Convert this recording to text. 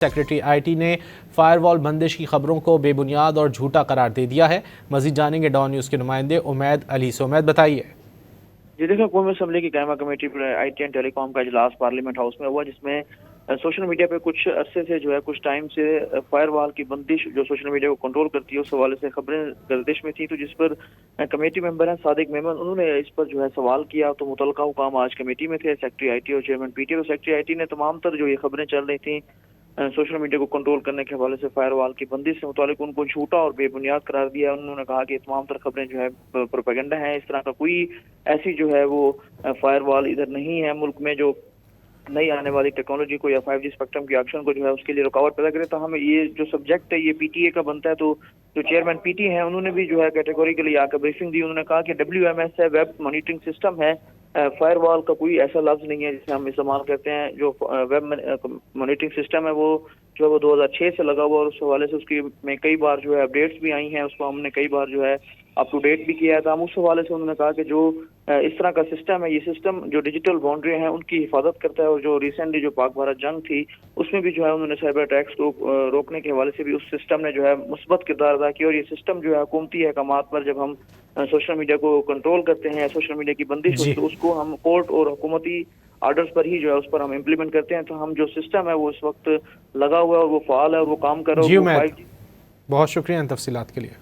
Secretary I T نے fire وال بندش کی خبروں کو بے بنیاد اور جھوٹا قرار دے دیا ہے۔ مزید جانیں گے ڈان نیوز کے نمائندے امید علی سے۔ امید بتائیے۔ جی دیکھیں، قومی اسمبلی کی قائمہ کمیٹی پر I T and telecom کا اجلاس پارلیمنٹ ہاؤس میں ہوا، جس میں سوشل میڈیا پہ کچھ عرصے سے کچھ ٹائم سے فائر وال کی بندش جو سوشل میڈیا کو کنٹرول کرتی ہے اس حوالے سے خبریں گردش میں تھیں، تو جس پر کمیٹی ممبر ہیں صادق میمن، انہوں نے اس پر سوال کیا تو متعلقہ حکام آج کمیٹی میں تھے، سیکرٹری آئی ٹی اور chairman P T A. Secretary I T نے تمام تر جو یہ خبریں چل رہی تھیں سوشل میڈیا کو کنٹرول کرنے کے حوالے سے فائر وال کی بندش سے متعلق ان کو جھوٹا اور بے بنیاد قرار دیا۔ انہوں نے کہا کہ تمام تر خبریں پروپیگنڈا ہیں، اس طرح کا کوئی ایسی وہ فائر وال ادھر نہیں ہے ملک میں جو نئی آنے والی ٹیکنالوجی کو یا 5G اسپیکٹرم کی ایکشن کو اس کے لیے رکاوٹ پیدا کرے۔ تو ہم یہ جو سبجیکٹ ہے یہ پی ٹی اے کا بنتا ہے، تو جو چیئرمین پی ٹی ہیں انہوں نے بھی کیٹیگوریکلی آ کر بریفنگ دی۔ انہوں نے کہا کہ WMS ہے، ویب مانیٹرنگ سسٹم ہے، فائر وال کا کوئی ایسا لفظ نہیں ہے جسے ہم استعمال کرتے ہیں۔ جو ویب مانیٹرنگ سسٹم ہے وہ 2006 سے لگا ہوا، اور اس حوالے سے اس کی میں کئی بار اپڈیٹس بھی آئی ہیں، اس کو ہم نے کئی بار اپ ٹو ڈیٹ بھی کیا ہے۔ تو ہم اس حوالے سے انہوں نے کہا کہ جو اس طرح کا سسٹم ہے، یہ سسٹم جو ڈیجیٹل باؤنڈری ہیں ان کی حفاظت کرتا ہے، اور جو ریسنٹلی جو پاک بھارت جنگ تھی اس میں بھی انہوں نے سائبر اٹیکس کو روکنے کے حوالے سے بھی اس سسٹم نے مثبت کردار ادا کیا۔ اور یہ سسٹم حکومتی احکامات پر جب ہم سوشل میڈیا کو کنٹرول کرتے ہیں، سوشل میڈیا کی بندش ہوتی ہے تو اس کو ہم کورٹ اور حکومتی آرڈرز پر ہی اس پر ہم امپلیمنٹ کرتے ہیں۔ تو ہم جو سسٹم ہے وہ اس وقت لگا ہوا ہے اور وہ فعال ہے اور وہ کام کر رہا ہے۔ جی امید، بہت شکریہ ان تفصیلات کے لیے۔